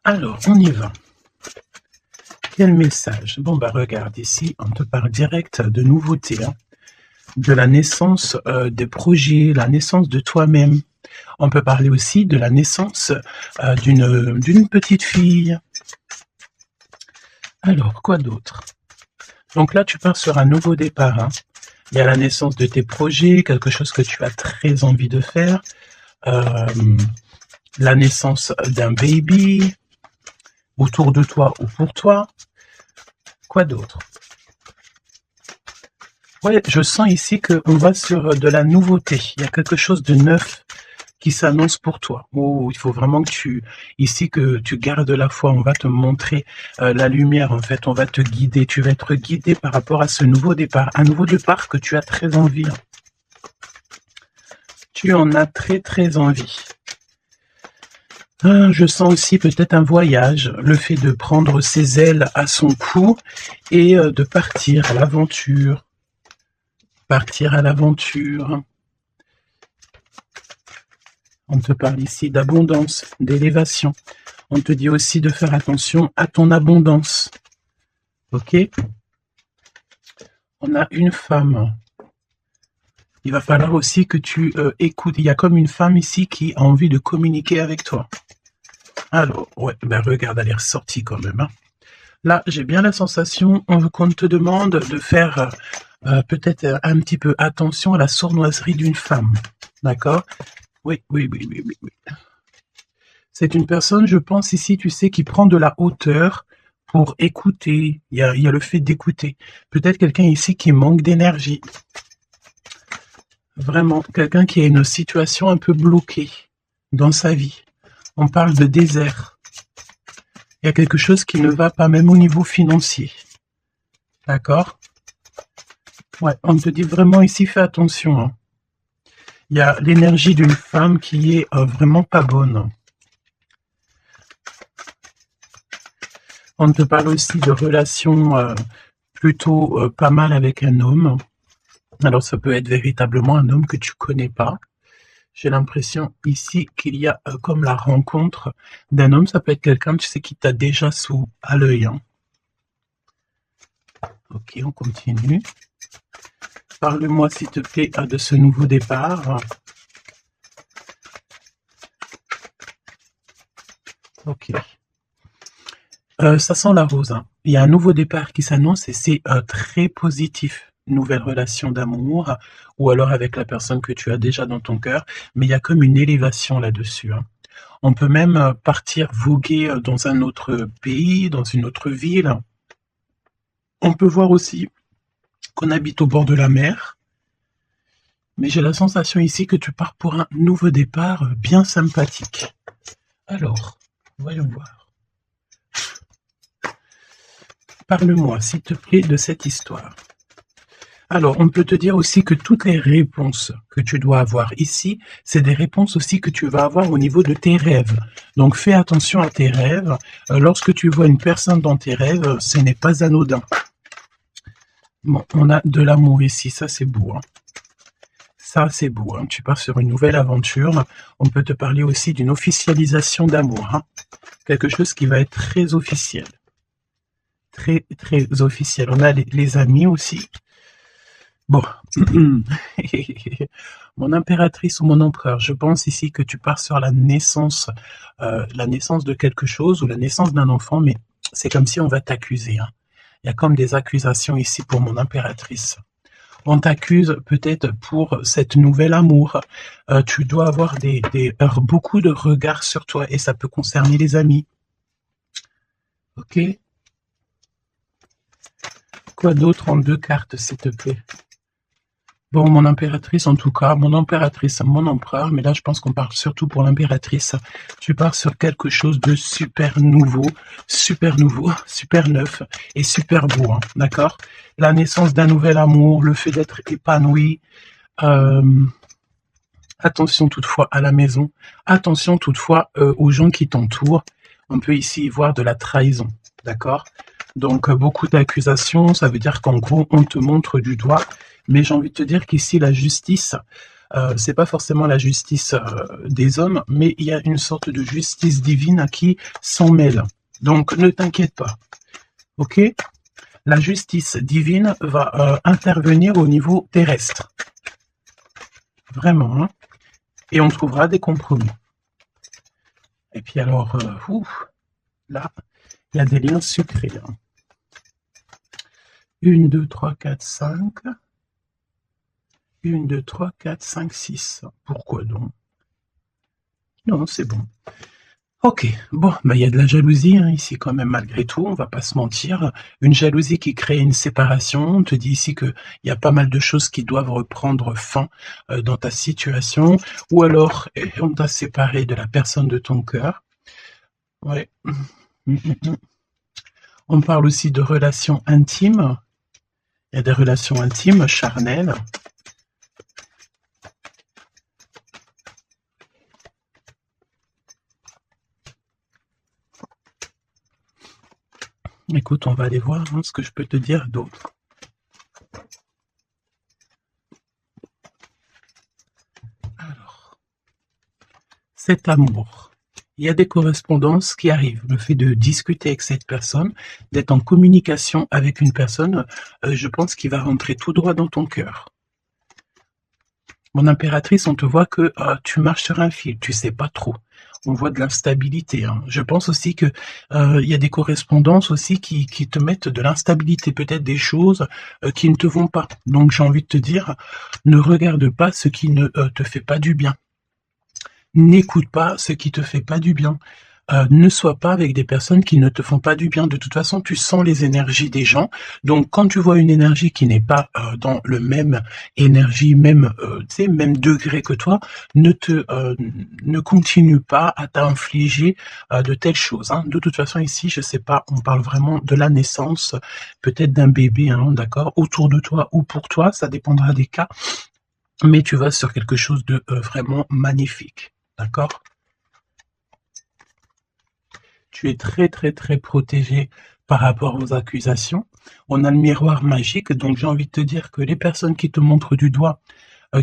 Alors, on y va. Quel message? Bon, bah regarde ici, on te parle direct de nouveautés, hein, de la naissance des projets, la naissance de toi-même. On peut parler aussi de la naissance d'une petite fille. Alors, quoi d'autre? Donc là, tu pars sur un nouveau départ, hein. Il y a la naissance de tes projets, quelque chose que tu as très envie de faire. La naissance d'un baby, autour de toi ou pour toi. Quoi d'autre? Ouais, je sens ici qu'on va sur de la nouveauté. Il y a quelque chose de neuf qui s'annonce pour toi. Oh, il faut vraiment que tu gardes la foi. On va te montrer la lumière. En fait, on va te guider. Tu vas être guidé par rapport à ce nouveau départ. Un nouveau départ que tu as très envie. Tu en as très, très envie. Je sens aussi peut-être un voyage, le fait de prendre ses ailes à son cou et de partir à l'aventure. Partir à l'aventure. On te parle ici d'abondance, d'élévation. On te dit aussi de faire attention à ton abondance. Ok? On a une femme. Il va falloir aussi que tu écoutes. Il y a comme une femme ici qui a envie de communiquer avec toi. Alors, ouais, ben regarde, elle est ressortie quand même, hein. Là, j'ai bien la sensation qu'on te demande de faire peut-être un petit peu attention à la sournoiserie d'une femme. D'accord? Oui. C'est une personne, je pense ici, tu sais, qui prend de la hauteur pour écouter. Il y a le fait d'écouter. Peut-être quelqu'un ici qui manque d'énergie. Vraiment, quelqu'un qui a une situation un peu bloquée dans sa vie. On parle de désert. Il y a quelque chose qui ne va pas, même au niveau financier. D'accord? Ouais, on te dit vraiment ici, fais attention, hein. Il y a l'énergie d'une femme qui est vraiment pas bonne. On te parle aussi de relations plutôt pas mal avec un homme. Alors ça peut être véritablement un homme que tu connais pas. J'ai l'impression ici qu'il y a comme la rencontre d'un homme. Ça peut être quelqu'un, tu sais, qui t'a déjà à l'œil, hein. Ok, on continue. Parle-moi, s'il te plaît, de ce nouveau départ. Ok. Ça sent la rose, hein. Il y a un nouveau départ qui s'annonce et c'est très positif. Nouvelle relation d'amour ou alors avec la personne que tu as déjà dans ton cœur. Mais il y a comme une élévation là-dessus, hein. On peut même partir voguer dans un autre pays, dans une autre ville. On peut voir aussi qu'on habite au bord de la mer. Mais j'ai la sensation ici que tu pars pour un nouveau départ bien sympathique. Alors, voyons voir. Parle-moi, s'il te plaît, de cette histoire. Alors, on peut te dire aussi que toutes les réponses que tu dois avoir ici, c'est des réponses aussi que tu vas avoir au niveau de tes rêves. Donc, fais attention à tes rêves. Lorsque tu vois une personne dans tes rêves, ce n'est pas anodin. Bon, on a de l'amour ici, ça c'est beau, hein. Ça c'est beau, hein. Tu pars sur une nouvelle aventure. On peut te parler aussi d'une officialisation d'amour, hein. Quelque chose qui va être très officiel. Très, très officiel. On a les amis aussi. Bon, mon impératrice ou mon empereur, je pense ici que tu pars sur la naissance de quelque chose ou la naissance d'un enfant, mais c'est comme si on va t'accuser, hein. Il y a comme des accusations ici pour mon impératrice. On t'accuse peut-être pour cette nouvelle amour. Tu dois avoir beaucoup de regards sur toi et ça peut concerner les amis. Ok? Quoi d'autre en 2 cartes, s'il te plaît? Bon, mon impératrice, en tout cas, mon impératrice, mon empereur, mais là, je pense qu'on parle surtout pour l'impératrice. Tu pars sur quelque chose de super nouveau, super neuf et super beau, hein, d'accord? La naissance d'un nouvel amour, le fait d'être épanoui. Attention toutefois à la maison, attention toutefois aux gens qui t'entourent. On peut ici y voir de la trahison, d'accord? Donc, beaucoup d'accusations, ça veut dire qu'en gros, on te montre du doigt. Mais j'ai envie de te dire qu'ici, la justice c'est pas forcément la justice des hommes, mais il y a une sorte de justice divine qui s'en mêle. Donc ne t'inquiète pas, ok? La justice divine va intervenir au niveau terrestre, vraiment, hein? Et on trouvera des compromis. Et puis alors, là, il y a des liens sucrés. Hein. 1, 2, 3, 4, 5. 1, 2, 3, 4, 5, 6. Pourquoi donc? Non, c'est bon. Ok, bon, bah, il y a de la jalousie hein, ici quand même malgré tout, on va pas se mentir. Une jalousie qui crée une séparation. On te dit ici qu'il y a pas mal de choses qui doivent reprendre fin dans ta situation. Ou alors, on t'a séparé de la personne de ton cœur. Ouais. On parle aussi de relations intimes. Il y a des relations intimes, charnelles. Écoute, on va aller voir hein, ce que je peux te dire d'autre. Alors, cet amour. Il y a des correspondances qui arrivent. Le fait de discuter avec cette personne, d'être en communication avec une personne, je pense qu'il va rentrer tout droit dans ton cœur. Mon impératrice, on te voit que tu marches sur un fil, tu sais pas trop. On voit de l'instabilité. Hein. Je pense aussi que il y a des correspondances aussi qui te mettent de l'instabilité, peut-être des choses qui ne te vont pas. Donc j'ai envie de te dire, ne regarde pas ce qui ne te fait pas du bien. N'écoute pas ce qui te fait pas du bien. Ne sois pas avec des personnes qui ne te font pas du bien. De toute façon, tu sens les énergies des gens. Donc, quand tu vois une énergie qui n'est pas dans le même énergie, même même degré que toi, ne continue pas à t'infliger de telles choses. Hein. De toute façon, ici, je sais pas, on parle vraiment de la naissance, peut-être d'un bébé, hein, d'accord, autour de toi ou pour toi, ça dépendra des cas. Mais tu vas sur quelque chose de vraiment magnifique, d'accord? Tu es très très très protégé par rapport aux accusations. On a le miroir magique, donc j'ai envie de te dire que les personnes qui te montrent du doigt,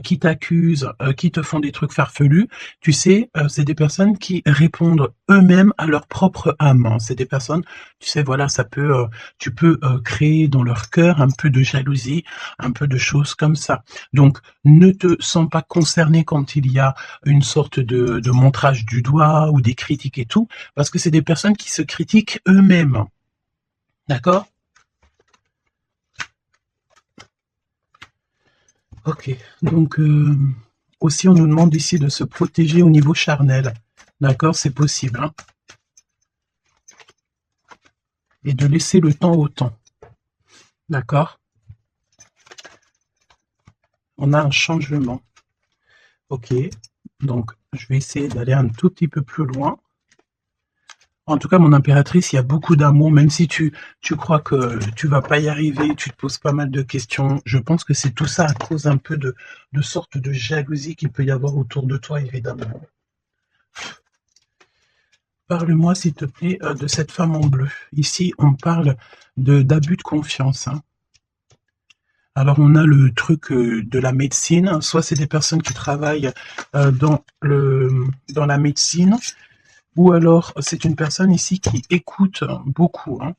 qui t'accusent, qui te font des trucs farfelus, tu sais, c'est des personnes qui répondent eux-mêmes à leur propre âme. Hein. C'est des personnes, tu sais, voilà, ça peut, tu peux créer dans leur cœur un peu de jalousie, un peu de choses comme ça. Donc, ne te sens pas concerné quand il y a une sorte de montrage du doigt ou des critiques et tout, parce que c'est des personnes qui se critiquent eux-mêmes. D'accord? Ok, donc aussi on nous demande ici de se protéger au niveau charnel. D'accord, c'est possible. Hein, et de laisser le temps au temps. D'accord? On a un changement. Ok, donc je vais essayer d'aller un tout petit peu plus loin. En tout cas, mon impératrice, il y a beaucoup d'amour, même si tu crois que tu vas pas y arriver, tu te poses pas mal de questions. Je pense que c'est tout ça à cause un peu de sorte de jalousie qu'il peut y avoir autour de toi, évidemment. Parle-moi, s'il te plaît, de cette femme en bleu. Ici, on parle d'abus de confiance. Hein. Alors, on a le truc de la médecine. Soit c'est des personnes qui travaillent dans la médecine, ou alors c'est une personne ici qui écoute beaucoup. Hein.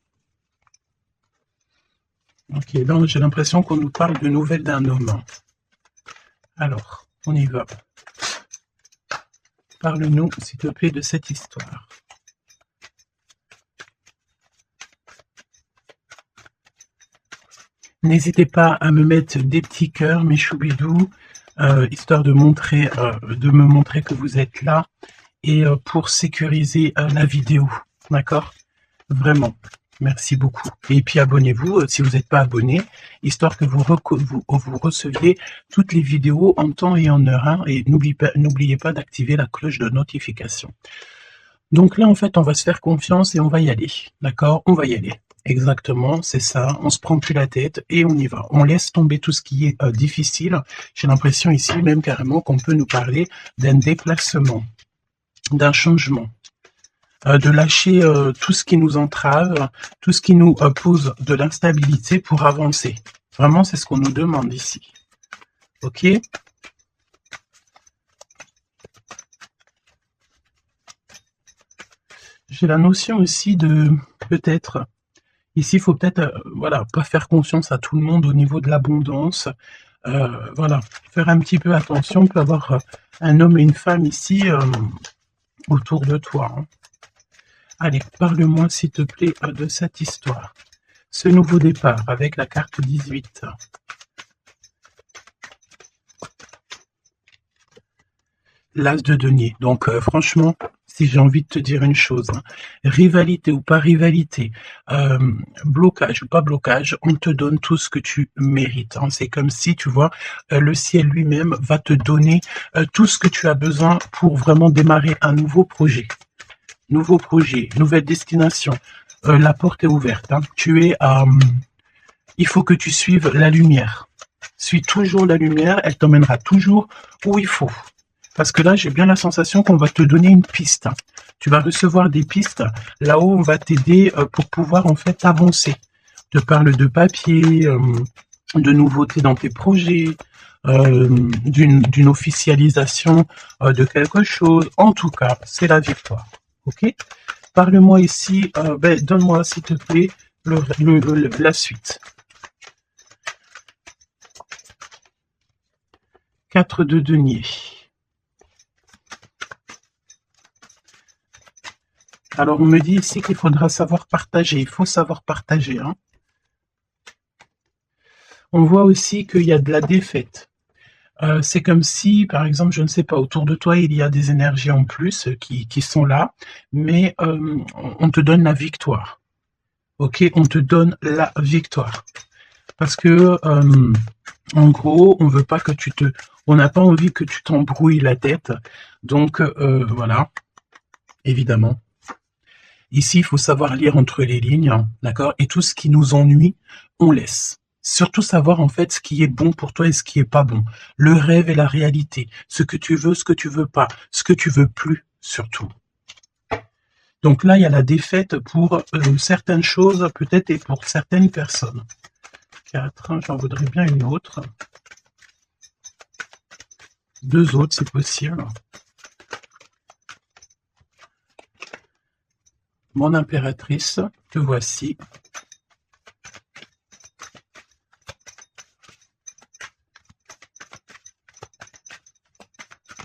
Ok, là j'ai l'impression qu'on nous parle de nouvelles d'un homme. Alors, on y va. Parle-nous, s'il te plaît, de cette histoire. N'hésitez pas à me mettre des petits cœurs, mes choubidous, histoire de me montrer que vous êtes là et pour sécuriser la vidéo. D'accord? Vraiment. Merci beaucoup. Et puis abonnez-vous si vous n'êtes pas abonné, histoire que vous receviez toutes les vidéos en temps et en heure. Hein, et n'oubliez pas d'activer la cloche de notification. Donc là, en fait, on va se faire confiance et on va y aller. D'accord? On va y aller. Exactement, c'est ça. On se prend plus la tête et on y va. On laisse tomber tout ce qui est difficile. J'ai l'impression ici même carrément qu'on peut nous parler d'un déplacement, d'un changement. De lâcher tout ce qui nous entrave, tout ce qui nous pose de l'instabilité pour avancer. Vraiment, c'est ce qu'on nous demande ici. Ok? J'ai la notion aussi de peut-être, ici il faut peut-être voilà, pas faire confiance à tout le monde au niveau de l'abondance. Voilà, faire un petit peu attention, on peut avoir un homme et une femme ici autour de toi. Hein. Allez, parle-moi s'il te plaît de cette histoire. Ce nouveau départ avec la carte 18. L'as de denier. Donc franchement, si j'ai envie de te dire une chose, hein, rivalité ou pas rivalité, blocage ou pas blocage, on te donne tout ce que tu mérites. Hein. C'est comme si, tu vois, le ciel lui-même va te donner tout ce que tu as besoin pour vraiment démarrer un nouveau projet. Nouveau projet, nouvelle destination. La porte est ouverte. Hein. Il faut que tu suives la lumière. Suis toujours la lumière, elle t'emmènera toujours où il faut. Parce que là, j'ai bien la sensation qu'on va te donner une piste. Tu vas recevoir des pistes. Là-haut, on va t'aider pour pouvoir en fait avancer. Je te parle de papier, de nouveautés dans tes projets, d'une officialisation de quelque chose. En tout cas, c'est la victoire. Ok? Parle-moi ici, donne-moi s'il te plaît la suite. 4 de denier. Alors, on me dit ici qu'il faudra savoir partager. Il faut savoir partager. Hein. On voit aussi qu'il y a de la défaite. C'est comme si, par exemple, je ne sais pas, autour de toi, il y a des énergies en plus qui sont là, mais on te donne la victoire. Ok, on te donne la victoire. Parce que, en gros, on veut pas que on n'a pas envie que tu t'embrouilles la tête. Donc, voilà, évidemment. Ici, il faut savoir lire entre les lignes, hein, d'accord? Et tout ce qui nous ennuie, on laisse. Surtout savoir en fait ce qui est bon pour toi et ce qui est pas bon. Le rêve et la réalité. Ce que tu veux, ce que tu veux pas. Ce que tu veux plus, surtout. Donc là, il y a la défaite pour certaines choses, peut-être, et pour certaines personnes. 4, j'en voudrais bien une autre. 2 autres, c'est possible. Mon impératrice, te voici.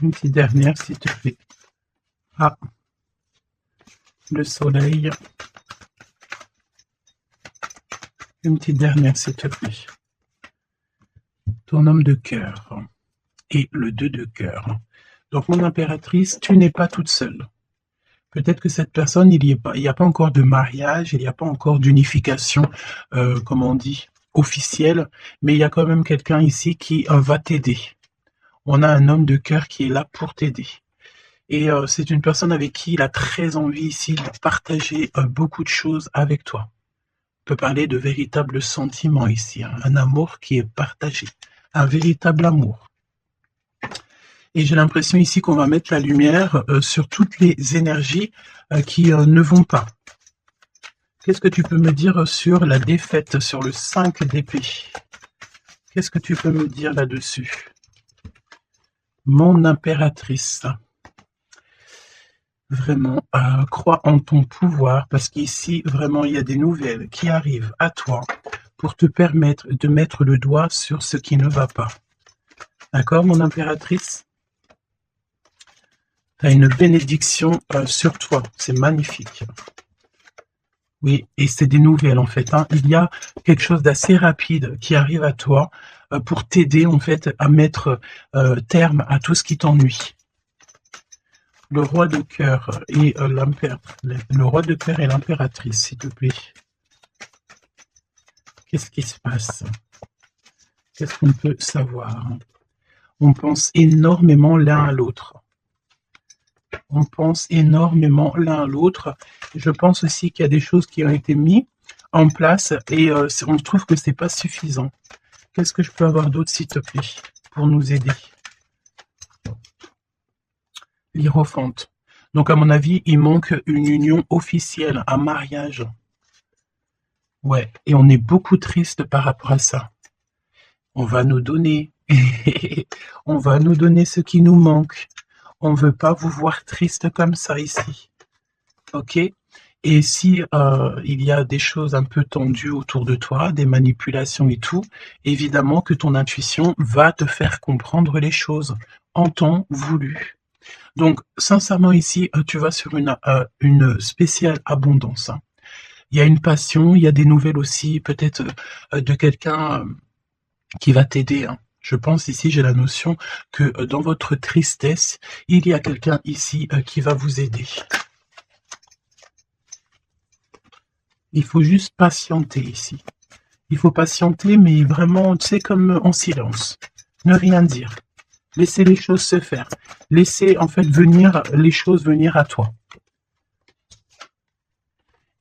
Une petite dernière, s'il te plaît. Ah, le soleil. Une petite dernière, s'il te plaît. Ton homme de cœur. Et le 2 de cœur. Donc, mon impératrice, tu n'es pas toute seule. Peut-être que cette personne, il n'y a pas encore de mariage, il n'y a pas encore d'unification, comment on dit, officielle, mais il y a quand même quelqu'un ici qui va t'aider. On a un homme de cœur qui est là pour t'aider. Et c'est une personne avec qui il a très envie ici de partager beaucoup de choses avec toi. On peut parler de véritables sentiments ici, hein, un amour qui est partagé, un véritable amour. Et j'ai l'impression ici qu'on va mettre la lumière sur toutes les énergies qui ne vont pas. Qu'est-ce que tu peux me dire sur la défaite, sur le 5 d'épée? Qu'est-ce que tu peux me dire là-dessus? Mon impératrice. Vraiment, crois en ton pouvoir, parce qu'ici, vraiment, il y a des nouvelles qui arrivent à toi pour te permettre de mettre le doigt sur ce qui ne va pas. D'accord, mon impératrice? Tu as une bénédiction sur toi, c'est magnifique. Oui, et c'est des nouvelles en fait. Hein. Il y a quelque chose d'assez rapide qui arrive à toi pour t'aider en fait à mettre terme à tout ce qui t'ennuie. Le roi de cœur et le roi de cœur et l'impératrice, s'il te plaît. Qu'est-ce qui se passe? Qu'est-ce qu'on peut savoir? On pense énormément l'un à l'autre. On pense énormément l'un à l'autre. Je pense aussi qu'il y a des choses qui ont été mises en place et on trouve que c'est pas suffisant. Qu'est-ce que je peux avoir d'autre, s'il te plaît, pour nous aider? L'Hiérophante. Donc, à mon avis, il manque une union officielle, un mariage. Ouais, et on est beaucoup triste par rapport à ça. On va nous donner, on va nous donner ce qui nous manque. On ne veut pas vous voir triste comme ça ici. Ok? Et si il y a des choses un peu tendues autour de toi, des manipulations et tout, évidemment que ton intuition va te faire comprendre les choses en temps voulu. Donc sincèrement ici, tu vas sur une spéciale abondance, hein. Il y a une passion, il y a des nouvelles aussi, peut-être de quelqu'un qui va t'aider, hein. Je pense ici, j'ai la notion que dans votre tristesse, il y a quelqu'un ici qui va vous aider. Il faut juste patienter ici. Il faut patienter, mais vraiment, tu sais, comme en silence. Ne rien dire. Laissez les choses se faire. Laissez, en fait, venir les choses venir à toi.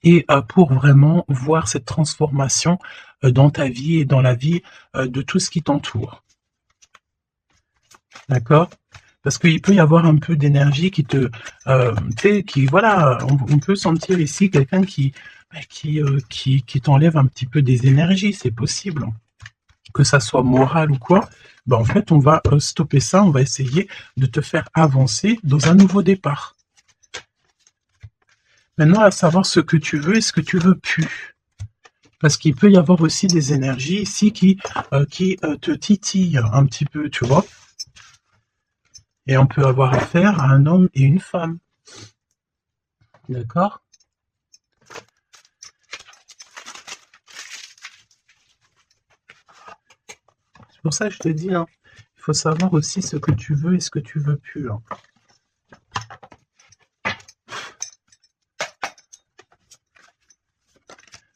Et pour vraiment voir cette transformation dans ta vie et dans la vie de tout ce qui t'entoure. D'accord? Parce qu'il peut y avoir un peu d'énergie qui te... voilà, on peut sentir ici quelqu'un qui t'enlève un petit peu des énergies, c'est possible. Que ça soit moral ou quoi, ben en fait, on va stopper ça, on va essayer de te faire avancer dans un nouveau départ. Maintenant, à savoir ce que tu veux et ce que tu veux plus. Parce qu'il peut y avoir aussi des énergies ici qui te titillent un petit peu, tu vois. Et on peut avoir affaire à un homme et une femme. D'accord? C'est pour ça que je te dis, hein, il faut savoir aussi ce que tu veux et ce que tu veux plus. Hein.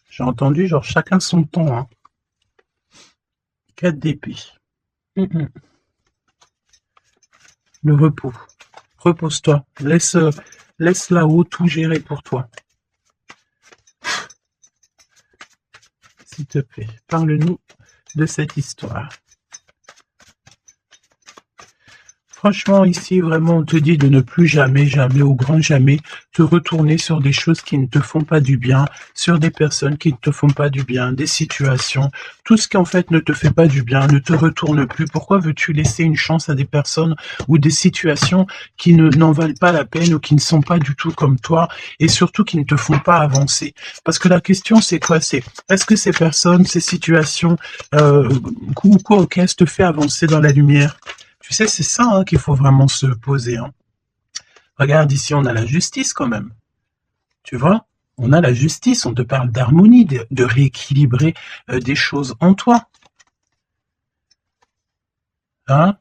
J'ai entendu, genre, chacun son temps. Hein. 4 d'épée. Le repos. Repose-toi. Laisse là-haut tout gérer pour toi. S'il te plaît, parle-nous de cette histoire. Franchement, ici, vraiment, on te dit de ne plus jamais, jamais, au grand jamais, te retourner sur des choses qui ne te font pas du bien, sur des personnes qui ne te font pas du bien, des situations. Tout ce qui, en fait, ne te fait pas du bien, ne te retourne plus. Pourquoi veux-tu laisser une chance à des personnes ou des situations qui n'en valent pas la peine ou qui ne sont pas du tout comme toi et surtout qui ne te font pas avancer? Parce que la question, c'est quoi? C'est, est-ce que ces personnes, ces situations, ou quoi, qu'est-ce te fait avancer dans la lumière? Tu sais, c'est ça hein, qu'il faut vraiment se poser. Hein. Regarde, ici, on a la justice quand même. Tu vois, on a la justice, on te parle d'harmonie, de rééquilibrer des choses en toi. Hein?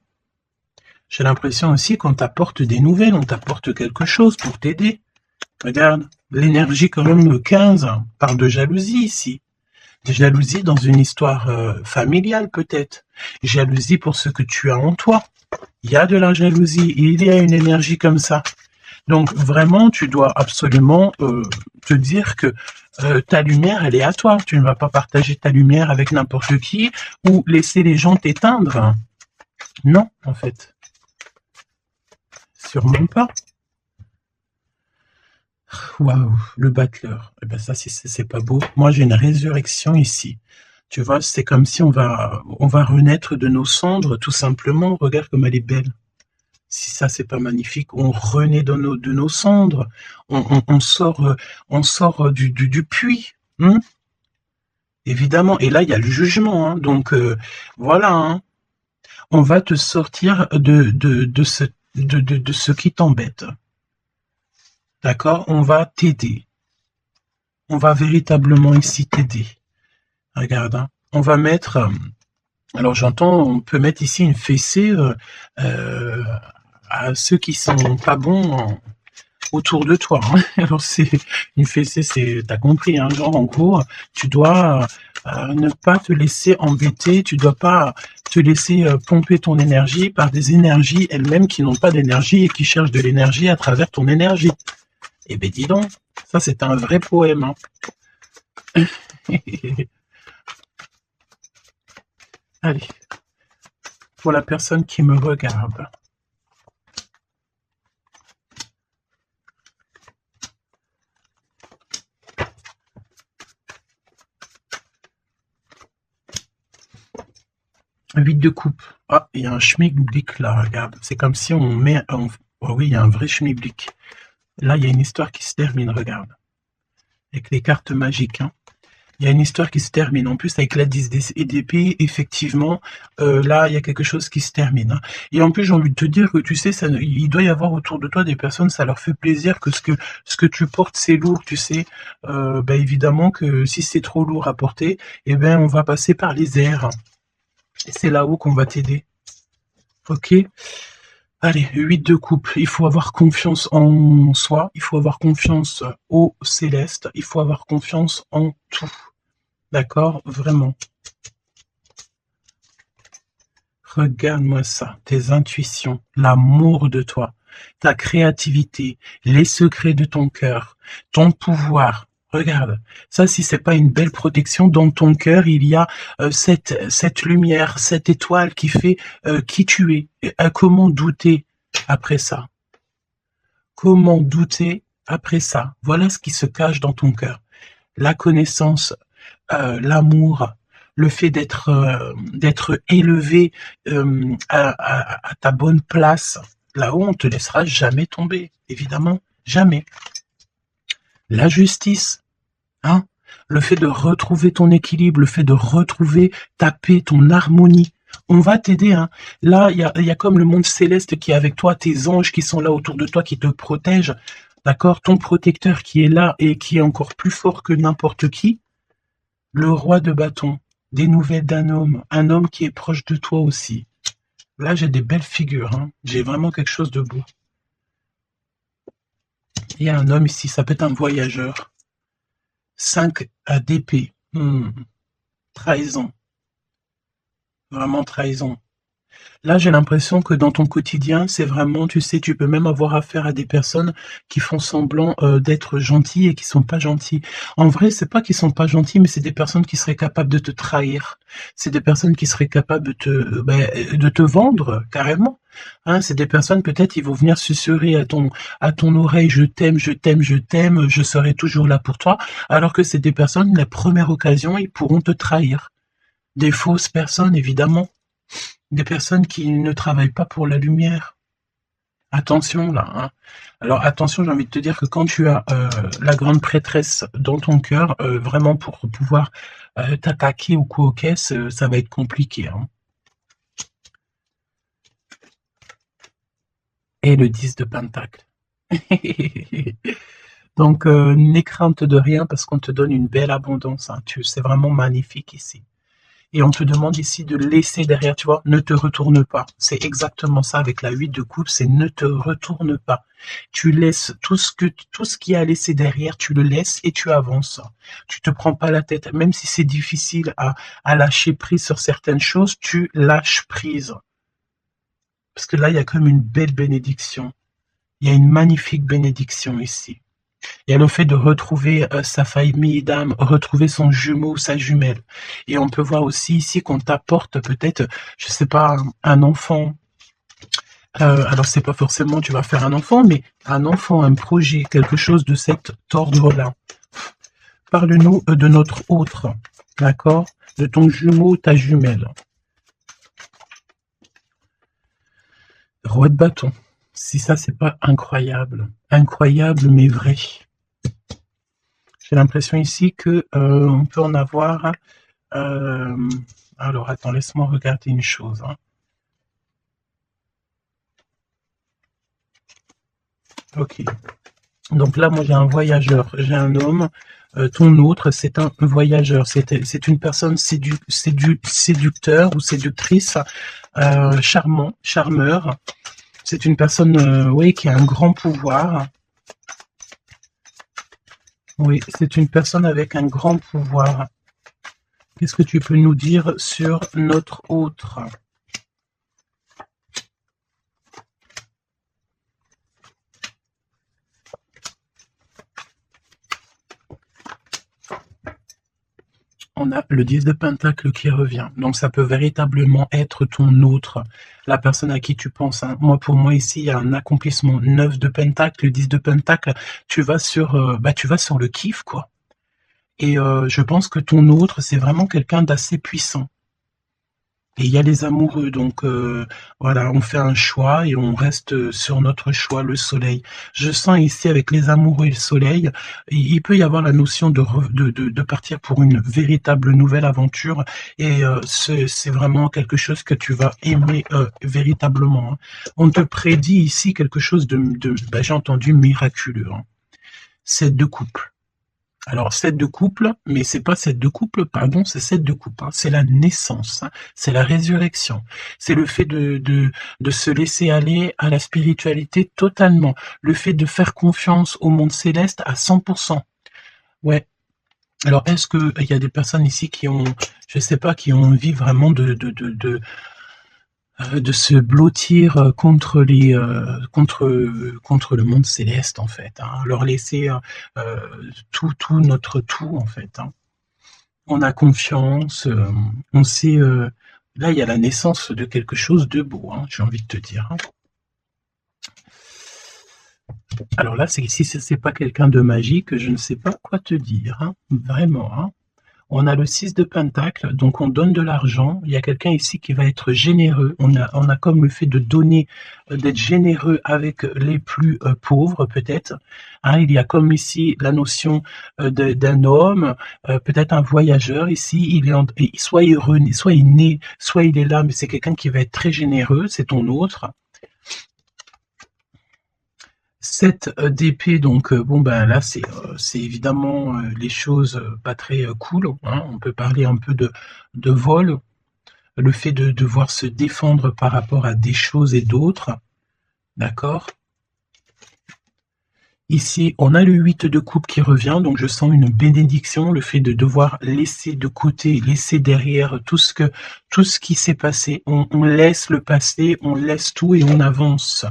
J'ai l'impression aussi qu'on t'apporte des nouvelles, on t'apporte quelque chose pour t'aider. Regarde, l'énergie quand même 15 parle de jalousie ici. De jalousie dans une histoire familiale peut-être. Jalousie pour ce que tu as en toi. Il y a de la jalousie, il y a une énergie comme ça. Donc vraiment, tu dois absolument te dire que ta lumière, elle est à toi. Tu ne vas pas partager ta lumière avec n'importe qui ou laisser les gens t'éteindre. Non, en fait. Sûrement pas. Waouh, le battleur. Eh ben ça, c'est pas beau. Moi, j'ai une résurrection ici. Tu vois, c'est comme si on va renaître de nos cendres, tout simplement. Regarde comme elle est belle. Si ça, c'est pas magnifique, on renaît de nos cendres. On sort du puits. Hein, évidemment. Et là, il y a le jugement. Hein, donc, voilà. Hein, on va te sortir de ce qui t'embête. D'accord? On va t'aider. On va véritablement ici t'aider. Regarde, hein. On va mettre... alors j'entends, on peut mettre ici une fessée à ceux qui sont pas bons autour de toi. Hein. Alors c'est une fessée, c'est, t'as compris, hein, genre en gros, tu dois ne pas te laisser embêter, tu dois pas te laisser pomper ton énergie par des énergies elles-mêmes qui n'ont pas d'énergie et qui cherchent de l'énergie à travers ton énergie. Eh ben dis donc, ça c'est un vrai poème. Hein. Allez, pour la personne qui me regarde. Un 8 de coupe. Ah, il y a un schmilblick là, regarde. C'est comme si on met... oh oui, il y a un vrai schmilblick. Là, il y a une histoire qui se termine, regarde. avec les cartes magiques, hein. Il y a une histoire qui se termine. En plus, avec la 10 d'épée, effectivement, là, il y a quelque chose qui se termine, hein. Et en plus, j'ai envie de te dire que, tu sais, il doit y avoir autour de toi des personnes, ça leur fait plaisir que ce que tu portes, c'est lourd, tu sais. Bah, évidemment que si c'est trop lourd à porter, eh ben, on va passer par les airs. Et c'est là-haut qu'on va t'aider. Ok? Allez, 8 de coupe. Il faut avoir confiance en soi, il faut avoir confiance au céleste, il faut avoir confiance en tout. D'accord? Vraiment. Regarde-moi ça, tes intuitions, l'amour de toi, ta créativité, les secrets de ton cœur, ton pouvoir. Regarde, ça, si c'est pas une belle protection, dans ton cœur, il y a cette lumière, cette étoile qui fait qui tu es. Et, comment douter après ça? Comment douter après ça? Voilà ce qui se cache dans ton cœur. La connaissance, l'amour, le fait d'être élevé à ta bonne place, là-haut, on te laissera jamais tomber, évidemment, jamais. La justice, hein, le fait de retrouver ton équilibre, le fait de retrouver ta paix, ton harmonie. On va t'aider, hein. Là, il y a comme le monde céleste qui est avec toi, tes anges qui sont là autour de toi, qui te protègent, d'accord? Ton protecteur qui est là et qui est encore plus fort que n'importe qui. Le roi de bâton, des nouvelles d'un homme, un homme qui est proche de toi aussi. Là, j'ai des belles figures, hein. J'ai vraiment quelque chose de beau. Il y a un homme ici, ça peut être un voyageur. 5 d'épée. Trahison. Vraiment trahison. Là, j'ai l'impression que dans ton quotidien, c'est vraiment, tu sais, tu peux même avoir affaire à des personnes qui font semblant d'être gentilles et qui sont pas gentilles. En vrai, c'est pas qu'ils sont pas gentils, mais c'est des personnes qui seraient capables de te trahir. C'est des personnes qui seraient capables de te vendre carrément. Hein, c'est des personnes, peut-être, ils vont venir susurrer à ton oreille, je t'aime, je t'aime, je t'aime, je serai toujours là pour toi. Alors que c'est des personnes, la première occasion, ils pourront te trahir. Des fausses personnes, évidemment. Des personnes qui ne travaillent pas pour la lumière. Attention là, hein. Alors attention, j'ai envie de te dire que quand tu as la grande prêtresse dans ton cœur, vraiment pour pouvoir t'attaquer ou quoi aux caisses, ça va être compliqué, hein. Et le 10 de pentacle. Donc n'aie crainte de rien parce qu'on te donne une belle abondance, hein. C'est vraiment magnifique ici. Et on te demande ici de laisser derrière, tu vois, ne te retourne pas. C'est exactement ça avec la 8 de coupe, c'est ne te retourne pas. Tu laisses tout ce qui a laissé derrière, tu le laisses et tu avances. Tu te prends pas la tête, même si c'est difficile à lâcher prise sur certaines choses, tu lâches prise. Parce que là, il y a comme une belle bénédiction. Il y a une magnifique bénédiction ici. Il y a le fait de retrouver sa famille d'âme, retrouver son jumeau, sa jumelle. Et on peut voir aussi ici qu'on t'apporte peut-être, je sais pas, un enfant. Alors c'est pas forcément tu vas faire un enfant, mais un enfant, un projet, quelque chose de cet ordre-là. Parle-nous de notre autre, d'accord? De ton jumeau, ta jumelle. Roi de bâton. Si ça, c'est pas incroyable. Incroyable, mais vrai. J'ai l'impression ici que on peut en avoir... alors, attends, laisse-moi regarder une chose, hein. Ok. Donc là, moi, j'ai un voyageur, j'ai un homme. Ton autre, c'est un voyageur. C'est une personne séducteur ou séductrice, charmant, charmeur. C'est une personne, oui, qui a un grand pouvoir. Oui, c'est une personne avec un grand pouvoir. Qu'est-ce que tu peux nous dire sur notre autre? On a le 10 de pentacle qui revient. Donc ça peut véritablement être ton autre, la personne à qui tu penses, hein. Moi, pour moi, ici, il y a un accomplissement. 9 de pentacle, 10 de pentacle, tu vas sur le kiff, quoi. Et je pense que ton autre, c'est vraiment quelqu'un d'assez puissant. Et il y a les amoureux, donc voilà, on fait un choix et on reste sur notre choix, le soleil. Je sens ici avec les amoureux et le soleil, il peut y avoir la notion de partir pour une véritable nouvelle aventure et c'est vraiment quelque chose que tu vas aimer véritablement. Hein. On te prédit ici quelque chose ben, j'ai entendu miraculeux. Hein. C'est de couple. Alors, 7 de couple, mais c'est pas 7 de couple, pardon, c'est 7 de couple. Hein. C'est la naissance, hein. C'est la résurrection. C'est le fait de se laisser aller à la spiritualité totalement. Le fait de faire confiance au monde céleste à 100%. Ouais. Alors, est-ce que il y a des personnes ici qui ont, je sais pas, qui ont envie vraiment de se blottir contre les contre le monde céleste en fait, hein, leur laisser tout notre tout en fait. Hein. On a confiance, on sait. Là, il y a la naissance de quelque chose de beau. Hein, j'ai envie de te dire. Hein. Alors là, si c'est pas quelqu'un de magique, je ne sais pas quoi te dire. Hein, vraiment. Hein. On a le 6 de Pentacle, donc on donne de l'argent. Il y a quelqu'un ici qui va être généreux. On a comme le fait de donner, d'être généreux avec les plus pauvres, peut-être. Hein, il y a comme ici la notion d'un homme, peut-être un voyageur ici. Soit heureux, soit il est né, soit il est là, mais c'est quelqu'un qui va être très généreux. C'est ton autre. 7 d'épée, donc bon ben là c'est évidemment les choses pas très cool. Hein. On peut parler un peu de vol, le fait de devoir se défendre par rapport à des choses et d'autres, d'accord. Ici, on a le 8 de coupe qui revient, donc je sens une bénédiction, le fait de devoir laisser de côté, laisser derrière tout ce qui s'est passé. On laisse le passé, on laisse tout et on avance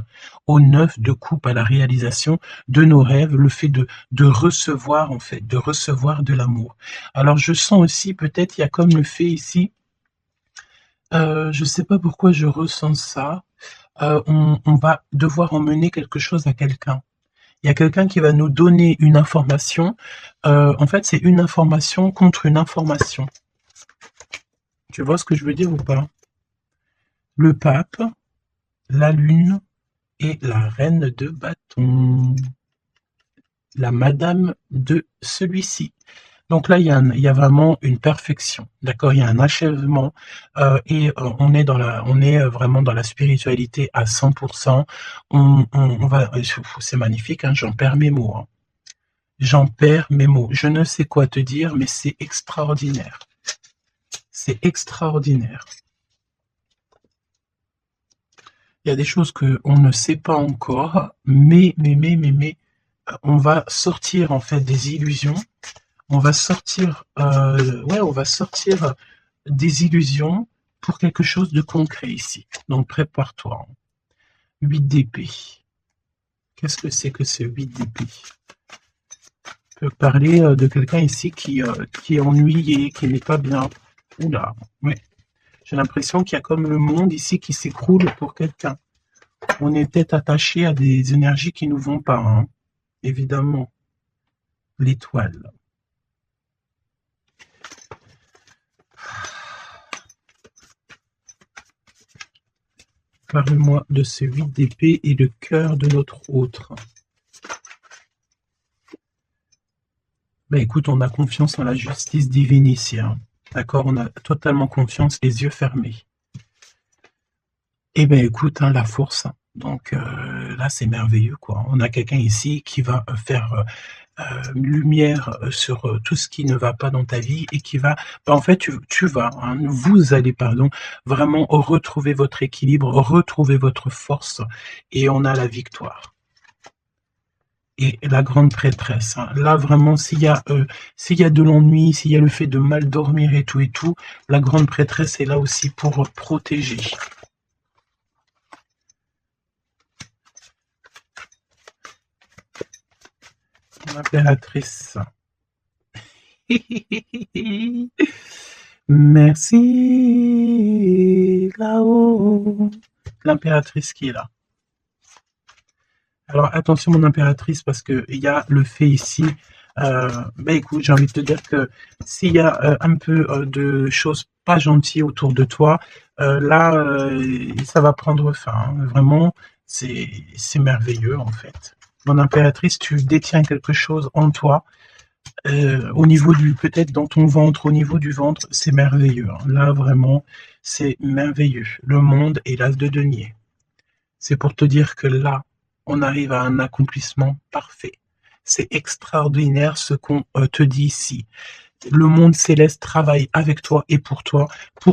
au 9 de coupe à la réalisation de nos rêves, le fait de recevoir, en fait, de recevoir de l'amour. Alors je sens aussi, peut-être, il y a comme le fait ici, je sais pas pourquoi je ressens ça, on va devoir emmener quelque chose à quelqu'un. Il y a quelqu'un qui va nous donner une information. En fait, c'est une information contre une information. Tu vois ce que je veux dire ou pas? Le pape, la lune et la reine de bâton. La madame de celui-ci. Donc là, il y a vraiment une perfection, d'accord. Il y a un achèvement et on est vraiment dans la spiritualité à 100%. On va, c'est magnifique. Hein, j'en perds mes mots. Hein. J'en perds mes mots. Je ne sais quoi te dire, mais c'est extraordinaire. C'est extraordinaire. Il y a des choses que on ne sait pas encore, mais on va sortir en fait des illusions. On va sortir, on va sortir des illusions pour quelque chose de concret ici. Donc prépare-toi. 8 d'épée. Qu'est-ce que c'est que ce 8 d'épée? On peut parler de quelqu'un ici qui est ennuyé, qui n'est pas bien. Oula, ouais. J'ai l'impression qu'il y a comme le monde ici qui s'écroule pour quelqu'un. On est peut-être attaché à des énergies qui nous vont pas, hein. Évidemment. L'étoile. Parle-moi de ce 8 d'épée et le cœur de notre autre. Ben écoute, on a confiance en la justice divine ici. Hein. D'accord, on a totalement confiance, les yeux fermés. Eh ben écoute, hein, la force. Donc là, c'est merveilleux, quoi. On a quelqu'un ici qui va faire lumière sur tout ce qui ne va pas dans ta vie et qui va, en fait, tu vas, hein, vous allez, pardon, vraiment retrouver votre équilibre, retrouver votre force et on a la victoire. Et la grande prêtresse, hein, là vraiment, s'il y a de l'ennui, s'il y a le fait de mal dormir et tout, la grande prêtresse est là aussi pour protéger. L'impératrice. Merci là-haut. L'impératrice qui est là. Alors attention mon impératrice parce que il y a le fait ici Écoute, j'ai envie de te dire que s'il y a un peu de choses pas gentilles autour de toi, là, ça va prendre fin, hein. Vraiment, c'est merveilleux en fait. Mon impératrice, tu détiens quelque chose en toi, au niveau du, peut-être dans ton ventre, au niveau du ventre, c'est merveilleux, hein. Là, vraiment, c'est merveilleux. Le monde est l'as de denier. C'est pour te dire que là, on arrive à un accomplissement parfait. C'est extraordinaire ce qu'on te dit ici. Le monde céleste travaille avec toi et pour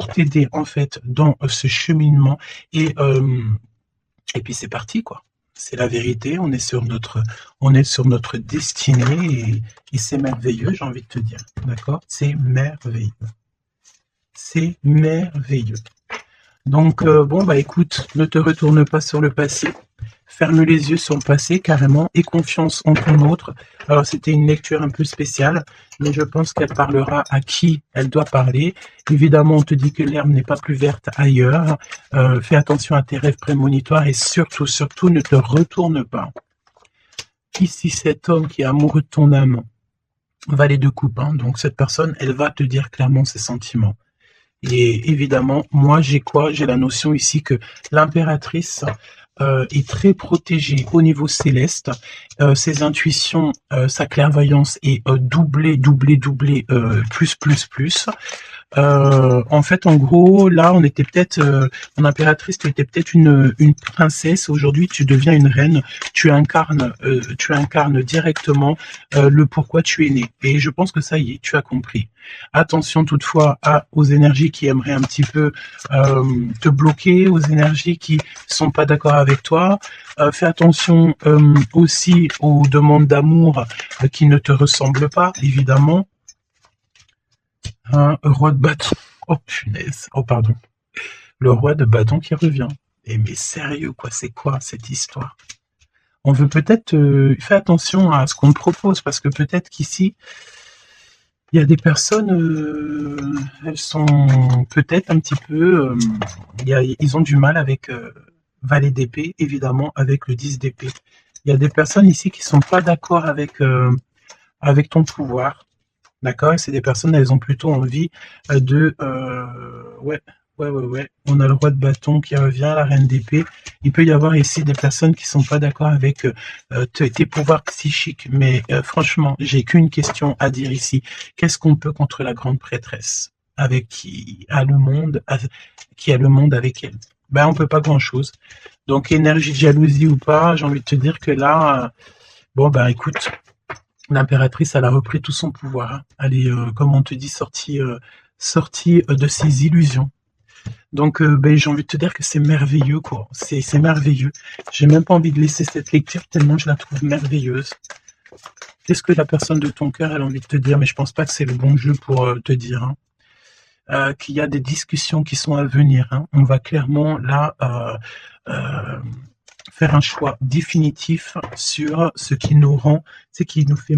t'aider en fait dans ce cheminement et puis c'est parti quoi. C'est la vérité. On est sur notre destinée et c'est merveilleux. J'ai envie de te dire, d'accord? C'est merveilleux. C'est merveilleux. Donc bon écoute, ne te retourne pas sur le passé. Ferme les yeux sur le passé carrément et confiance en ton autre. Alors c'était une lecture un peu spéciale, mais je pense qu'elle parlera à qui elle doit parler. Évidemment, on te dit que l'herbe n'est pas plus verte ailleurs. Fais attention à tes rêves prémonitoires et surtout, surtout, ne te retourne pas. Ici, cet homme qui est amoureux de ton âme, valet de coupe, hein, donc cette personne, elle va te dire clairement ses sentiments. Et évidemment, moi, j'ai quoi? J'ai la notion ici que l'impératrice est très protégée au niveau céleste. Ses intuitions, sa clairvoyance est doublée, plus. En fait, en gros, là, on était peut-être, mon impératrice, tu étais peut-être une princesse. Aujourd'hui, tu deviens une reine. Tu incarnes directement le pourquoi tu es né. Et je pense que ça y est, tu as compris. Attention toutefois aux énergies qui aimeraient un petit peu te bloquer, aux énergies qui sont pas d'accord avec toi. Fais attention aussi aux demandes d'amour qui ne te ressemblent pas, évidemment. Un roi de bâton. Oh punaise. Oh pardon. Le roi de bâton qui revient. Mais sérieux quoi, c'est quoi cette histoire? On veut peut-être faire attention à ce qu'on te propose parce que peut-être qu'ici il y a des personnes, elles sont peut-être un petit peu, ils ont du mal avec valet d'épée, évidemment avec le 10 d'épée. Il y a des personnes ici qui sont pas d'accord avec ton pouvoir. D'accord? Et c'est des personnes, elles ont plutôt envie de... ouais. On a le roi de bâton qui revient, la reine d'épée. Il peut y avoir ici des personnes qui sont pas d'accord avec tes pouvoirs psychiques. Mais franchement, j'ai qu'une question à dire ici. Qu'est-ce qu'on peut contre la grande prêtresse avec qui a le monde avec elle? Ben, on peut pas grand-chose. Donc, énergie de jalousie ou pas, j'ai envie de te dire que là, bon, ben, écoute... L'impératrice, elle a repris tout son pouvoir, hein. Elle est, comme on te dit, sortie de ses illusions. Donc, j'ai envie de te dire que c'est merveilleux, quoi. C'est merveilleux. J'ai même pas envie de laisser cette lecture tellement je la trouve merveilleuse. Qu'est-ce que la personne de ton cœur elle a envie de te dire? Mais je pense pas que c'est le bon jeu pour te dire, hein. Qu'il y a des discussions qui sont à venir, hein. On va clairement là faire un choix définitif sur ce qui nous rend, c'est qui nous fait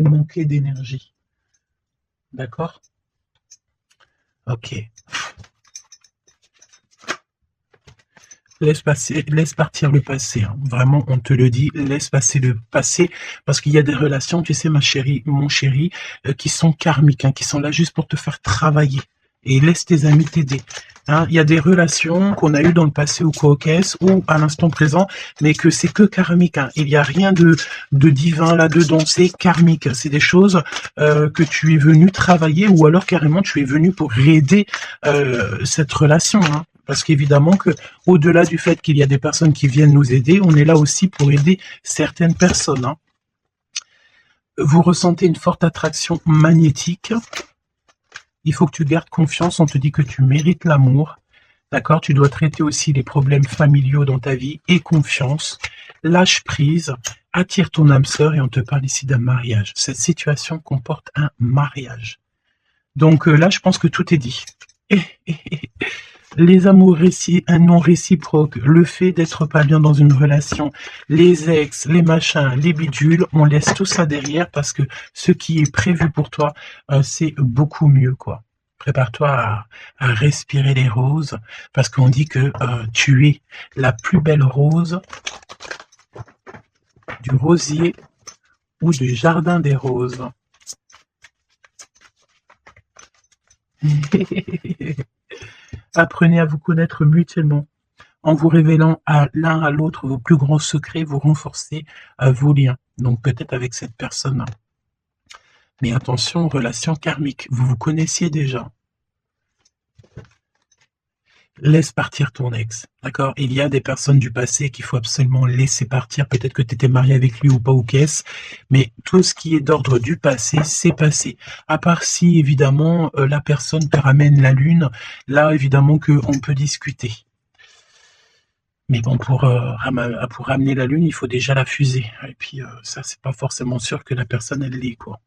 manquer d'énergie. D'accord? Ok. Laisse partir le passé, hein. Vraiment, on te le dit, laisse passer le passé, parce qu'il y a des relations, tu sais, ma chérie, mon chéri, qui sont karmiques, hein, qui sont là juste pour te faire travailler. Et laisse tes amis t'aider. Hein, il y a des relations qu'on a eues dans le passé ou cocasse ou à l'instant présent, mais que c'est que karmique, hein. Il n'y a rien de divin là-dedans, c'est karmique. C'est des choses que tu es venu travailler ou alors carrément tu es venu pour aider cette relation, hein. Parce qu'évidemment que, au-delà du fait qu'il y a des personnes qui viennent nous aider, on est là aussi pour aider certaines personnes, hein. Vous ressentez une forte attraction magnétique. Il faut que tu gardes confiance, on te dit que tu mérites l'amour, d'accord? Tu dois traiter aussi les problèmes familiaux dans ta vie et confiance. Lâche prise, attire ton âme sœur et on te parle ici d'un mariage. Cette situation comporte un mariage. Donc là, je pense que tout est dit. Les amours non réciproques, le fait d'être pas bien dans une relation, les ex, les machins, les bidules, on laisse tout ça derrière parce que ce qui est prévu pour toi, c'est beaucoup mieux, quoi. Prépare-toi à respirer les roses parce qu'on dit que tu es la plus belle rose du rosier ou du jardin des roses. Apprenez à vous connaître mutuellement. En vous révélant à l'un à l'autre vos plus grands secrets, vous renforcez vos liens. Donc peut-être avec cette personne. Mais attention, relation karmique, vous vous connaissiez déjà. Laisse partir ton ex, d'accord? Il y a des personnes du passé qu'il faut absolument laisser partir. Peut-être que tu étais marié avec lui ou pas, ou qu'est-ce, mais tout ce qui est d'ordre du passé, c'est passé. À part si, évidemment, la personne te ramène la lune, là, évidemment, qu'on peut discuter. Mais bon, pour ramener la lune, il faut déjà la fuser. Et puis, ça, c'est pas forcément sûr que la personne, elle l'est, quoi.